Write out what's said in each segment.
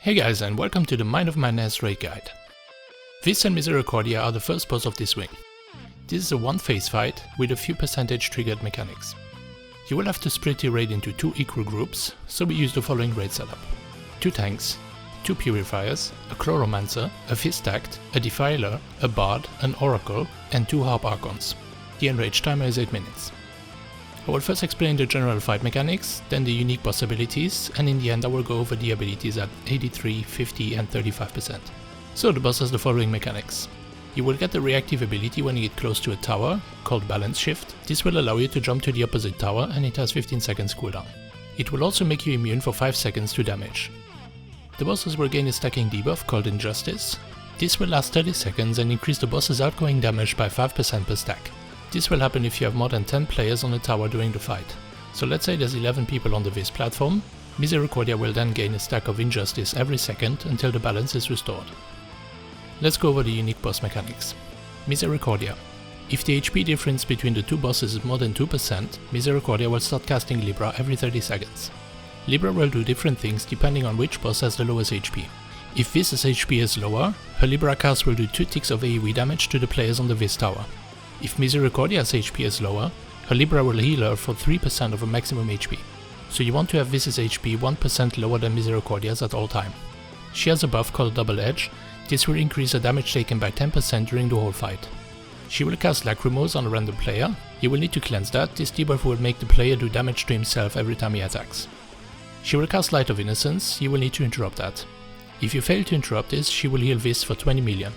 Hey guys, and welcome to the Mind of Madness raid guide. Vis and Misericordia are the first boss of this wing. This is a one-phase fight with a few percentage triggered mechanics. You will have to split your raid into two equal groups, so we use the following raid setup. 2 tanks, 2 purifiers, a chloromancer, a Vis tact, a defiler, a bard, an oracle, and 2 harp archons. The enrage timer is 8 minutes. I will first explain the general fight mechanics, then the unique boss abilities, and in the end I will go over the abilities at 83, 50 and 35%. So the boss has the following mechanics. You will get the reactive ability when you get close to a tower, called Balance Shift. This will allow you to jump to the opposite tower and it has 15 seconds cooldown. It will also make you immune for 5 seconds to damage. The bosses will gain a stacking debuff called Injustice. This will last 30 seconds and increase the boss's outgoing damage by 5% per stack. This will happen if you have more than 10 players on the tower during the fight. So let's say there's 11 people on the Vis platform. Misericordia will then gain a stack of Injustice every second until the balance is restored. Let's go over the unique boss mechanics. Misericordia. If the HP difference between the two bosses is more than 2%, Misericordia will start casting Libra every 30 seconds. Libra will do different things depending on which boss has the lowest HP. If Vis's HP is lower, her Libra cast will do 2 ticks of AoE damage to the players on the Vis tower. If Misericordia's HP is lower, her Libra will heal her for 3% of her maximum HP. So you want to have Vis's HP 1% lower than Misericordia's at all time. She has a buff called Double Edge. This will increase her damage taken by 10% during the whole fight. She will cast Lachrymose on a random player. You will need to cleanse that. This debuff will make the player do damage to himself every time he attacks. She will cast Light of Innocence. You will need to interrupt that. If you fail to interrupt this, she will heal Vis for 20 million.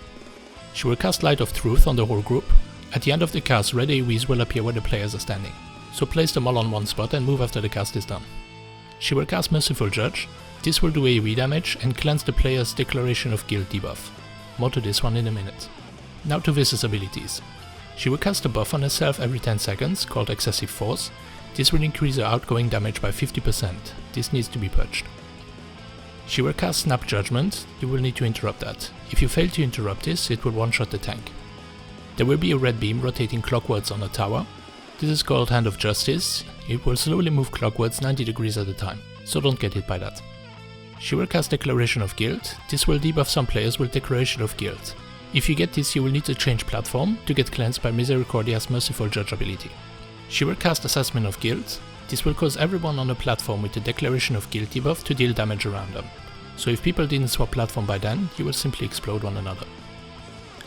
She will cast Light of Truth on the whole group. At the end of the cast, red AoEs will appear where the players are standing, so place them all on one spot and move after the cast is done. She will cast Merciful Judge. This will do AoE damage and cleanse the player's Declaration of Guilt debuff. More to this one in a minute. Now to Vis's abilities. She will cast a buff on herself every 10 seconds, called Excessive Force. This will increase her outgoing damage by 50%. This needs to be purged. She will cast Snap Judgement. You will need to interrupt that. If you fail to interrupt this, it will one-shot the tank. There will be a red beam rotating clockwards on a tower. This is called Hand of Justice. It will slowly move clockwards 90 degrees at a time, so don't get hit by that. She will cast Declaration of Guilt. This will debuff some players with Declaration of Guilt. If you get this, you will need to change platform to get cleansed by Misericordia's Merciful Judge ability. She will cast Assessment of Guilt. This will cause everyone on the platform with the Declaration of Guilt debuff to deal damage around them. So if people didn't swap platform by then, you will simply explode one another.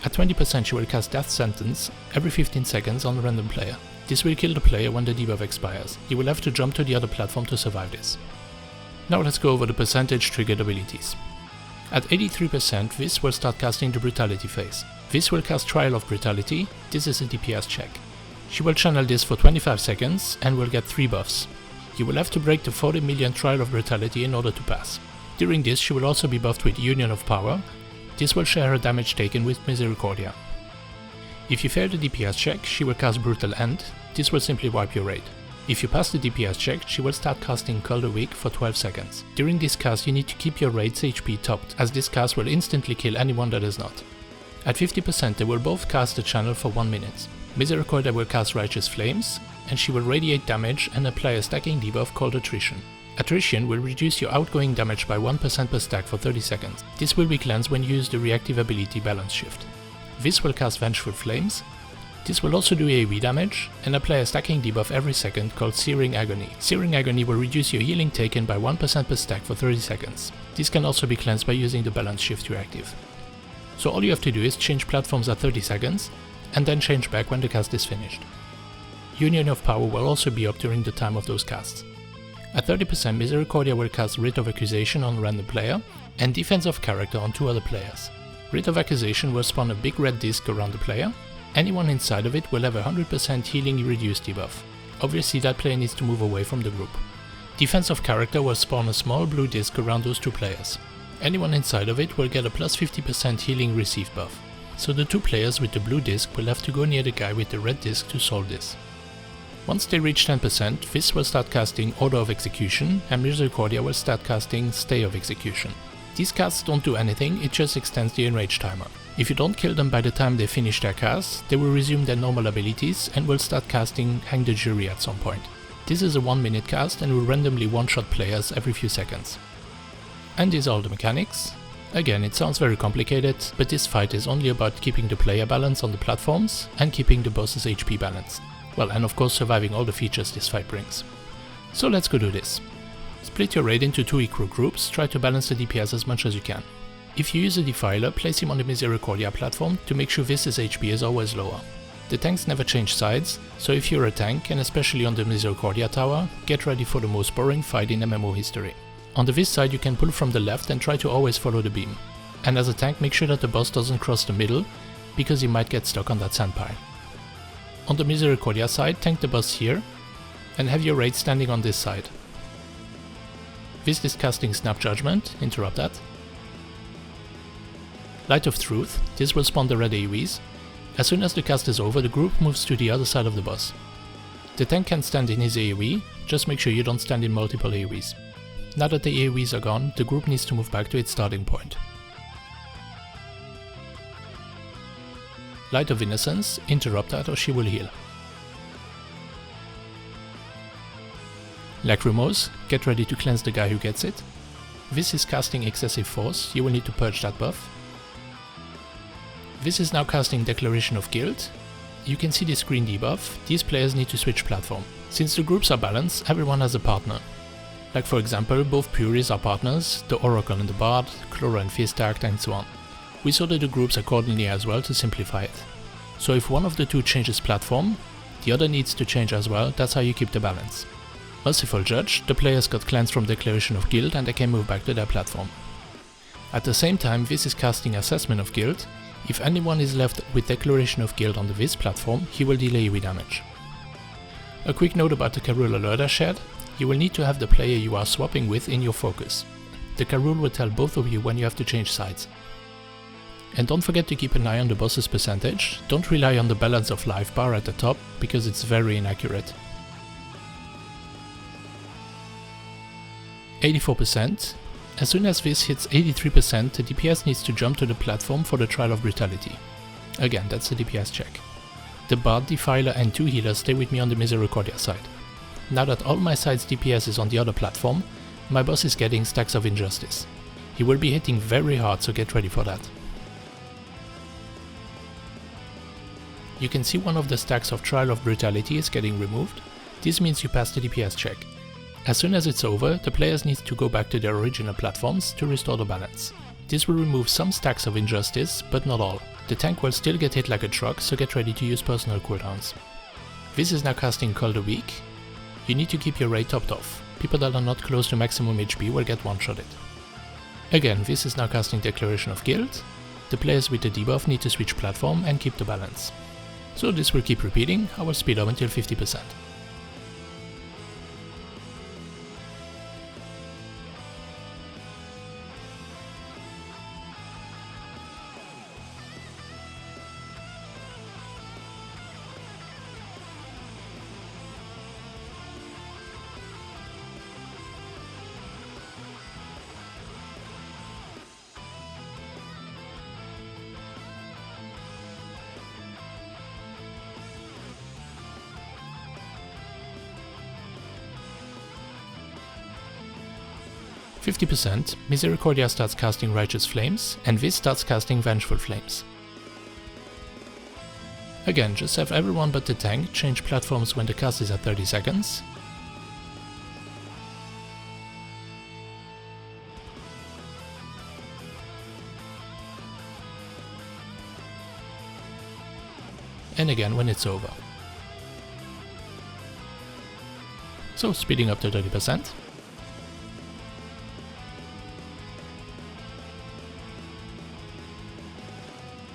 At 20% she will cast Death Sentence every 15 seconds on a random player. This will kill the player when the debuff expires. You will have to jump to the other platform to survive this. Now let's go over the percentage triggered abilities. At 83%, Vis will start casting the Brutality phase. Vis will cast Trial of Brutality. This is a DPS check. She will channel this for 25 seconds and will get 3 buffs. You will have to break the 40 million Trial of Brutality in order to pass. During this she will also be buffed with Union of Power. This will share her damage taken with Misericordia. If you fail the DPS check, she will cast Brutal End. This will simply wipe your raid. If you pass the DPS check, she will start casting Cold Awake for 12 seconds. During this cast you need to keep your raid's HP topped, as this cast will instantly kill anyone that is not. At 50% they will both cast the channel for 1 minute. Misericordia will cast Righteous Flames, and she will radiate damage and apply a stacking debuff called Attrition. Attrition will reduce your outgoing damage by 1% per stack for 30 seconds. This will be cleansed when you use the reactive ability Balance Shift. Vis will cast Vengeful Flames. This will also do AoE damage and apply a stacking debuff every second called Searing Agony. Searing Agony will reduce your healing taken by 1% per stack for 30 seconds. This can also be cleansed by using the Balance Shift reactive. So all you have to do is change platforms at 30 seconds and then change back when the cast is finished. Union of Power will also be up during the time of those casts. At 30%, Misericordia will cast Writ of Accusation on a random player and Defense of Character on 2 other players. Writ of Accusation will spawn a big red disc around the player. Anyone inside of it will have a 100% healing reduced debuff. Obviously that player needs to move away from the group. Defense of Character will spawn a small blue disc around those 2 players. Anyone inside of it will get a plus 50% healing received buff. So the 2 players with the blue disc will have to go near the guy with the red disc to solve this. Once they reach 10%, Vis will start casting Order of Execution and Misericordia will start casting Stay of Execution. These casts don't do anything, it just extends the enrage timer. If you don't kill them by the time they finish their cast, they will resume their normal abilities and will start casting Hang the Jury at some point. This is a 1 minute cast and will randomly one-shot players every few seconds. And these are all the mechanics. Again, it sounds very complicated, but this fight is only about keeping the player balance on the platforms and keeping the boss's HP balanced. Well, and of course surviving all the features this fight brings. So let's go do this. Split your raid into 2 equal groups, try to balance the DPS as much as you can. If you use a Defiler, place him on the Misericordia platform to make sure Vis's HP is always lower. The tanks never change sides, so if you're a tank, and especially on the Misericordia tower, get ready for the most boring fight in MMO history. On the Vis side you can pull from the left and try to always follow the beam. And as a tank, make sure that the boss doesn't cross the middle, because he might get stuck on that sand pile. On the Misericordia side, tank the boss here, and have your raid standing on this side. Vis is casting Snap Judgement, interrupt that. Light of Truth, this will spawn the red AoEs. As soon as the cast is over, the group moves to the other side of the boss. The tank can stand in his AoE, just make sure you don't stand in multiple AoEs. Now that the AoEs are gone, the group needs to move back to its starting point. Light of Innocence, interrupt that or she will heal. Lachrymose, get ready to cleanse the guy who gets it. Vis is casting Excessive Force, you will need to purge that buff. Vis is now casting Declaration of Guild. You can see the screen debuff, these players need to switch platform. Since the groups are balanced, everyone has a partner. Like for example, both Puris are partners, the Oracle and the Bard, Chlora and Fistact and so on. We sorted the groups accordingly as well to simplify it. So if one of the two changes platform, the other needs to change as well, that's how you keep the balance. Merciful Judge, the players got cleansed from Declaration of Guild and they can move back to their platform. At the same time, Vis is casting Assessment of Guild. If anyone is left with Declaration of Guild on the Vis platform, he will delay AoE damage. A quick note about the Karuul Alert I shared. You will need to have the player you are swapping with in your focus. The Karuul will tell both of you when you have to change sides. And don't forget to keep an eye on the boss's percentage. Don't rely on the balance of life bar at the top, because it's very inaccurate. 84%. As soon as Vis hits 83%, the DPS needs to jump to the platform for the Trial of Brutality. Again, that's the DPS check. The Bard, Defiler and 2 healers stay with me on the Misericordia side. Now that all my side's DPS is on the other platform, my boss is getting stacks of Injustice. He will be hitting very hard, so get ready for that. You can see one of the stacks of Trial of Brutality is getting removed. This means you passed the DPS check. As soon as it's over, the players need to go back to their original platforms to restore the balance. This will remove some stacks of Injustice, but not all. The tank will still get hit like a truck, so get ready to use personal cooldowns. Vis is now casting Call the Weak. You need to keep your raid topped off. People that are not close to maximum HP will get one-shotted. Again, Vis is now casting Declaration of Guild. The players with the debuff need to switch platform and keep the balance. So this will keep repeating, I will speed up until 50%. %, Misericordia starts casting Righteous Flames, and Vis starts casting Vengeful Flames. Again, just have everyone but the tank change platforms when the cast is at 30 seconds. And again when it's over. So speeding up to 30%.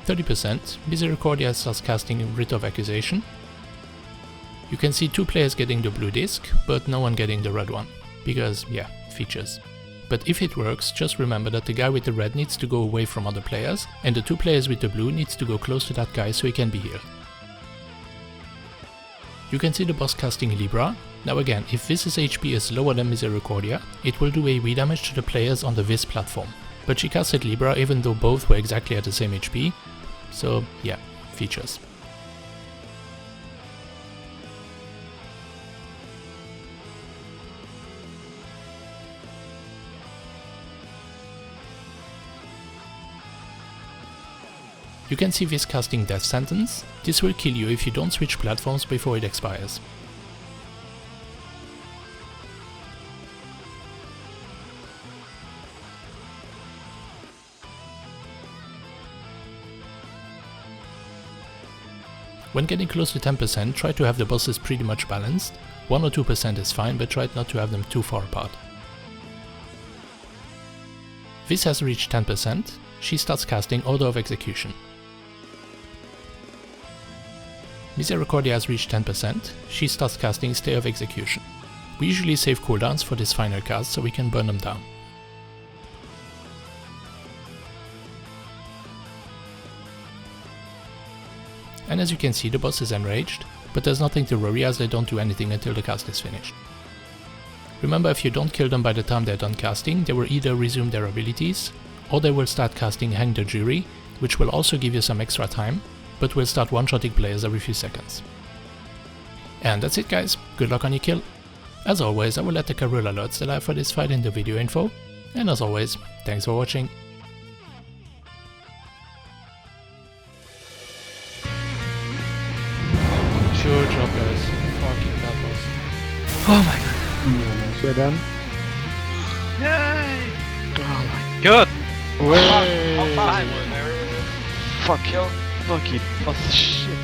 30%, Misericordia starts casting Writ of Accusation. You can see 2 players getting the blue disc, but no one getting the red one, because yeah, features. But if it works, just remember that the guy with the red needs to go away from other players, and the 2 players with the blue needs to go close to that guy so he can be healed. You can see the boss casting Libra. Now again, if Vis's HP is lower than Misericordia, it will do AoE damage to the players on the Vis platform. But she casted Libra even though both were exactly at the same HP, so yeah, features. You can see Vis casting Death Sentence. This will kill you if you don't switch platforms before it expires. When getting close to 10%, try to have the bosses pretty much balanced. 1 or 2% is fine, but try not to have them too far apart. Vis has reached 10%, she starts casting Order of Execution. Misericordia has reached 10%, she starts casting Stay of Execution. We usually save cooldowns for this final cast so we can burn them down. And as you can see, the boss is enraged, but there's nothing to worry as they don't do anything until the cast is finished. Remember, if you don't kill them by the time they're done casting, they will either resume their abilities, or they will start casting Hang the Jury, which will also give you some extra time, but will start one-shotting players every few seconds. And that's it guys, good luck on your kill. As always, I will let the Karuul Alerts that I have for this fight in the video info, and as always, thanks for watching. Sure job guys, fucking that boss. Oh my god. We're done. Yay! Oh my god! Way. Fuck you. Fucking boss shit.